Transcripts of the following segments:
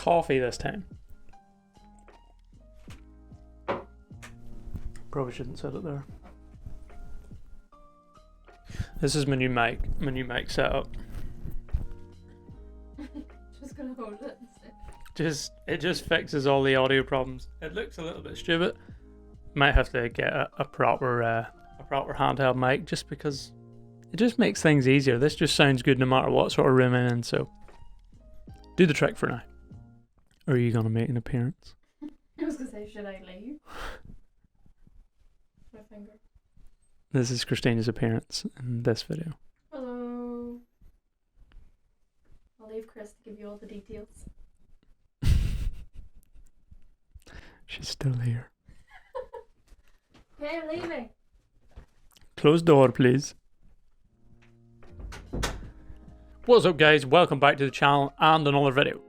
coffee this time. Probably shouldn't set it there. This is my new mic setup. Just gonna hold it instead. It just fixes all the audio problems. It looks a little bit stupid. Might have to get a proper handheld mic just because it just makes things easier. This just sounds good no matter what sort of room I'm in, so do the trick for now. Or are you gonna make an appearance? I was gonna say, should I leave? My finger. This is Christina's appearance in this video. Hello. I'll leave Chris to give you all the details. She's still here. Okay, I'm leaving. Close door, please. What's up, guys? Welcome back to the channel and another video.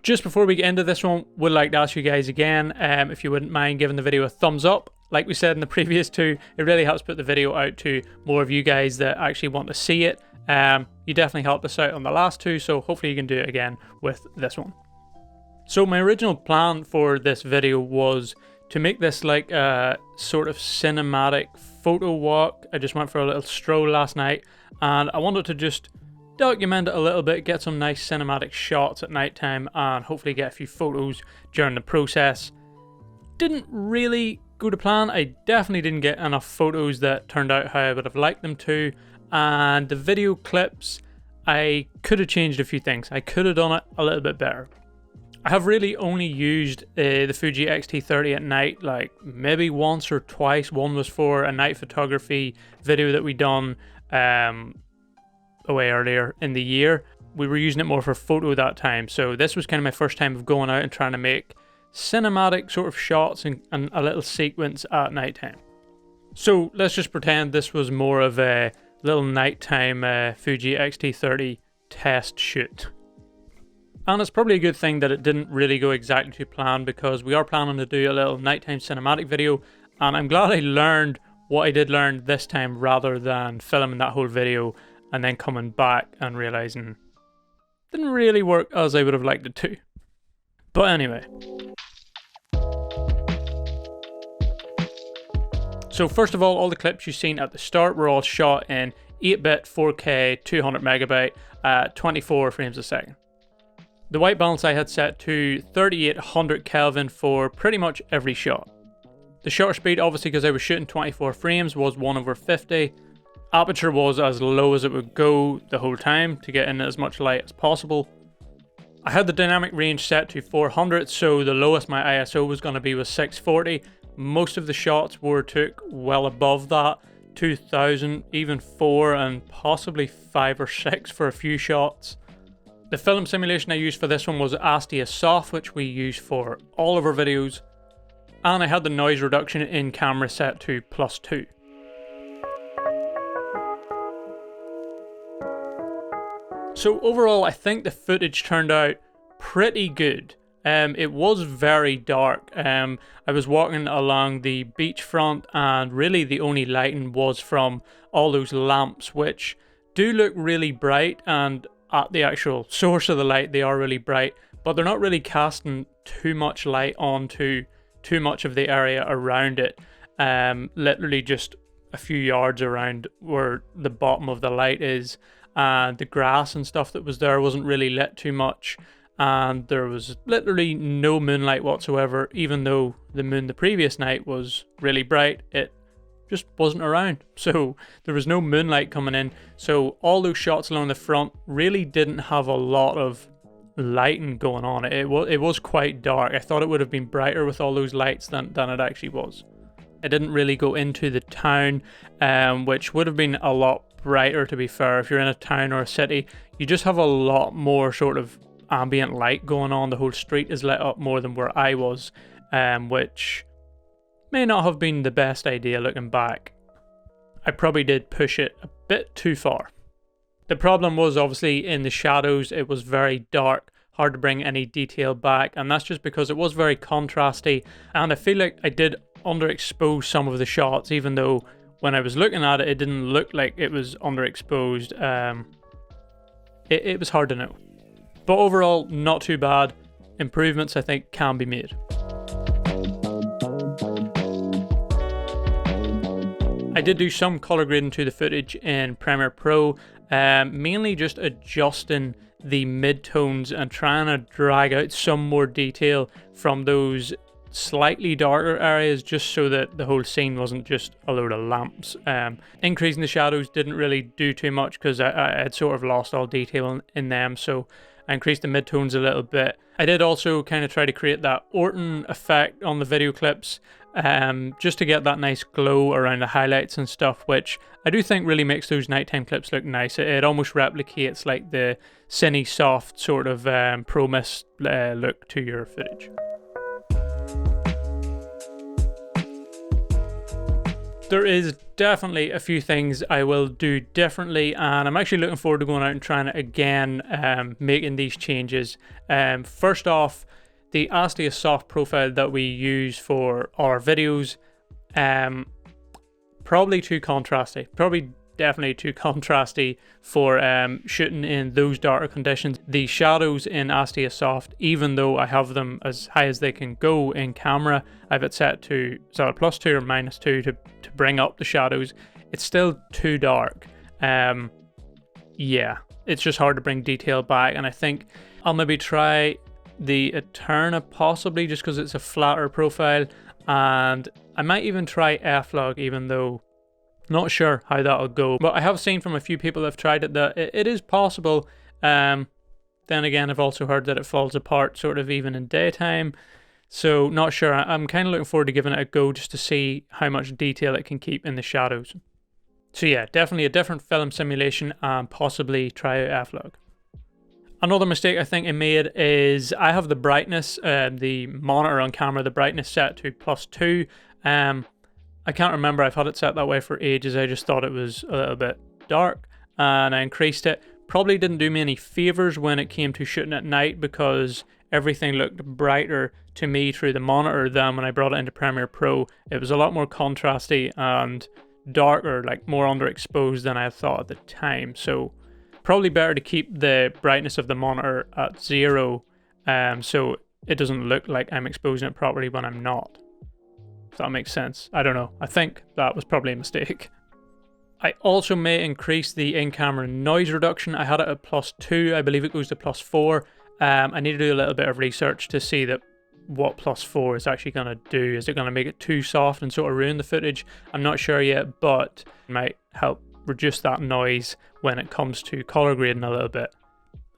Just before we get into this one, would like to ask you guys again, if you wouldn't mind giving the video a thumbs up. Like we said in the previous two, it really helps put the video out to more of you guys that actually want to see it. You definitely helped us out on the last two, so hopefully you can do it again with this one. So my original plan for this video was to make this like a sort of cinematic photo walk. I just went for a little stroll last night and I wanted to just document it a little bit, get some nice cinematic shots at nighttime and hopefully get a few photos during the process. Didn't really go to plan. I definitely didn't get enough photos that turned out how I would have liked them to, and the video clips, I could have changed a few things. I could have done it a little bit better. I have really only used the Fuji XT30 at night, like maybe once or twice. One was for a night photography video that we done away earlier in the year. We were using it more for photo that time, so this was kind of my first time of going out and trying to make cinematic sort of shots and a little sequence at nighttime. So let's just pretend this was more of a little nighttime Fuji XT30 test shoot. And it's probably a good thing that it didn't really go exactly to plan, because we are planning to do a little nighttime cinematic video, and I'm glad I learned what I did learn this time rather than filming that whole video and then coming back and realizing it didn't really work as I would have liked it to. But anyway. So first of all the clips you've seen at the start were all shot in 8-bit 4K 200 megabyte at 24 frames a second. The white balance I had set to 3800 Kelvin for pretty much every shot. The shutter speed, obviously because I was shooting 24 frames, was 1/50. Aperture was as low as it would go the whole time to get in as much light as possible. I had the dynamic range set to 400, so the lowest my ISO was going to be was 640. Most of the shots took well above that, 2000, even 4 and possibly 5 or 6 for a few shots. The film simulation I used for this one was Astia Soft, which we use for all of our videos, and I had the noise reduction in camera set to +2. So overall, I think the footage turned out pretty good. It was very dark. I was walking along the beachfront and really the only lighting was from all those lamps, which do look really bright, and at the actual source of the light they are really bright, but they're not really casting too much light onto too much of the area around it. Literally just a few yards around where the bottom of the light is, and the grass and stuff that was there wasn't really lit too much, and there was literally no moonlight whatsoever. Even though the moon the previous night was really bright, it just wasn't around, so there was no moonlight coming in. So all those shots along the front really didn't have a lot of lighting going on. It was quite dark. I thought it would have been brighter with all those lights than it actually was. It didn't really go into the town, which would have been a lot brighter, to be fair. If you're in a town or a city, you just have a lot more sort of ambient light going on. The whole street is lit up more than where I was, which may not have been the best idea looking back. I probably did push it a bit too far. The problem was obviously in the shadows. It was very dark, hard to bring any detail back, and that's just because it was very contrasty, and I feel like I did underexpose some of the shots, even though when I was looking at it, it didn't look like it was underexposed. It was hard to know. But overall, not too bad. improvements I think can be made. I did do some color grading to the footage in Premiere Pro, mainly just adjusting the mid-tones and trying to drag out some more detail from those slightly darker areas, just so that the whole scene wasn't just a load of lamps. Increasing the shadows didn't really do too much because I had sort of lost all detail in them, so I increased the mid-tones a little bit. I did also kind of try to create that Orton effect on the video clips, just to get that nice glow around the highlights and stuff, which I do think really makes those nighttime clips look nice. It almost replicates like the cine soft sort of pro mist look to your footage. There is definitely a few things I will do differently, and I'm actually looking forward to going out and trying it again, making these changes. First off, the Astia soft profile that we use for our videos, probably too contrasty. Definitely too contrasty for shooting in those darker conditions. The shadows in Astia Soft, even though I have them as high as they can go in camera, I have it set to +2 or -2 to bring up the shadows. It's still too dark. Yeah, it's just hard to bring detail back, and I think I'll maybe try the Eterna possibly, just because it's a flatter profile, and I might even try F-Log, even though not sure how that'll go. But I have seen from a few people that have tried it that it is possible. Then again, I've also heard that it falls apart sort of even in daytime, so not sure. I'm kind of looking forward to giving it a go just to see how much detail it can keep in the shadows. So yeah, definitely a different film simulation, and possibly try out F-Log. Another mistake I think I made is I have the brightness, the monitor on camera, the brightness set to +2. I can't remember, I've had it set that way for ages. I just thought it was a little bit dark and I increased it. Probably didn't do me any favors when it came to shooting at night, because everything looked brighter to me through the monitor than when I brought it into Premiere Pro. It was a lot more contrasty and darker, like more underexposed than I thought at the time. So probably better to keep the brightness of the monitor at 0, so it doesn't look like I'm exposing it properly when I'm not. If that makes sense. I don't know. I think that was probably a mistake. I also may increase the in-camera noise reduction. I had it at +2. I believe it goes to +4. I need to do a little bit of research to see that what +4 is actually going to do. Is it going to make it too soft and sort of ruin the footage? I'm not sure yet, but it might help reduce that noise when it comes to color grading a little bit.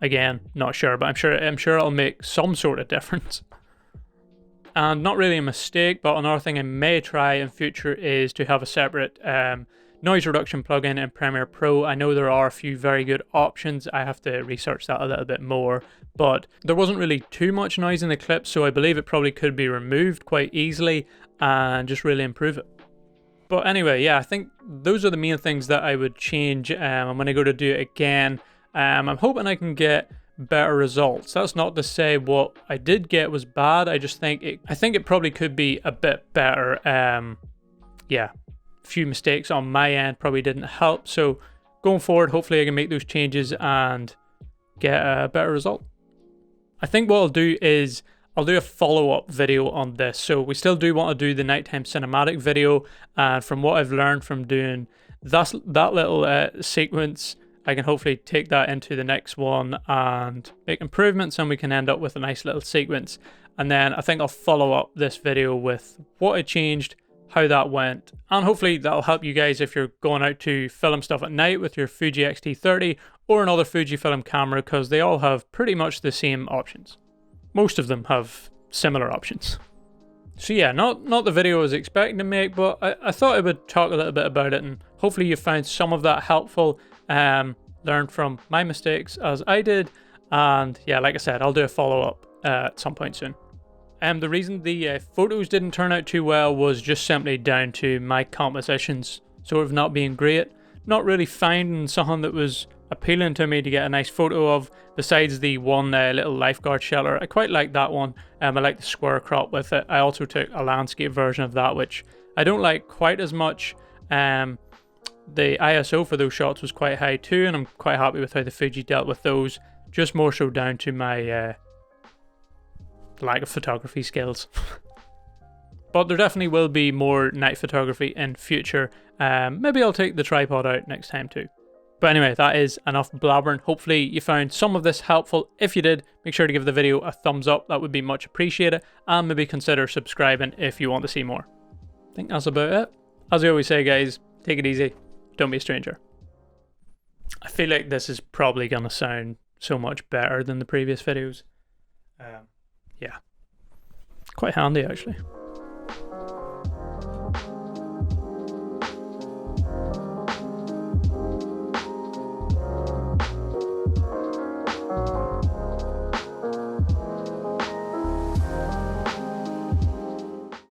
Again, not sure, but I'm sure it'll make some sort of difference. And not really a mistake, but another thing I may try in future is to have a separate noise reduction plugin in Premiere Pro. I know there are a few very good options. I have to research that a little bit more, but there wasn't really too much noise in the clip, so I believe it probably could be removed quite easily and just really improve it. But anyway, yeah, I think those are the main things that I would change. I'm going to go to do it again. I'm hoping I can get better results. That's not to say what I did get was bad. I just think it probably could be a bit better. Yeah, a few mistakes on my end probably didn't help. So going forward, hopefully I can make those changes and get a better result. I think what I'll do is I'll do a follow-up video on this. So we still do want to do the nighttime cinematic video, and from what I've learned from doing that little sequence, I can hopefully take that into the next one and make improvements, and we can end up with a nice little sequence. And then I think I'll follow up this video with what I changed, how that went, and hopefully that'll help you guys if you're going out to film stuff at night with your Fuji XT30 or another Fujifilm camera, because they all have pretty much the same options. Most of them have similar options. So yeah, not the video I was expecting to make, but I thought I would talk a little bit about it, and hopefully you found some of that helpful. Learned from my mistakes as I did, and yeah, like I said, I'll do a follow-up at some point soon. The reason the photos didn't turn out too well was just simply down to my compositions sort of not being great, not really finding something that was appealing to me to get a nice photo of, besides the one little lifeguard shelter. I quite like that one. I like the square crop with it. I also took a landscape version of that, which I don't like quite as much. The ISO for those shots was quite high too, and I'm quite happy with how the Fuji dealt with those. Just more so down to my lack of photography skills. But there definitely will be more night photography in future. Maybe I'll take the tripod out next time too. But anyway, that is enough blabbering. Hopefully you found some of this helpful. If you did, make sure to give the video a thumbs up. That would be much appreciated. And maybe consider subscribing if you want to see more. I think that's about it. As I always say, guys, take it easy. Don't be a stranger. I feel like this is probably going to sound so much better than the previous videos. Yeah. Quite handy, actually.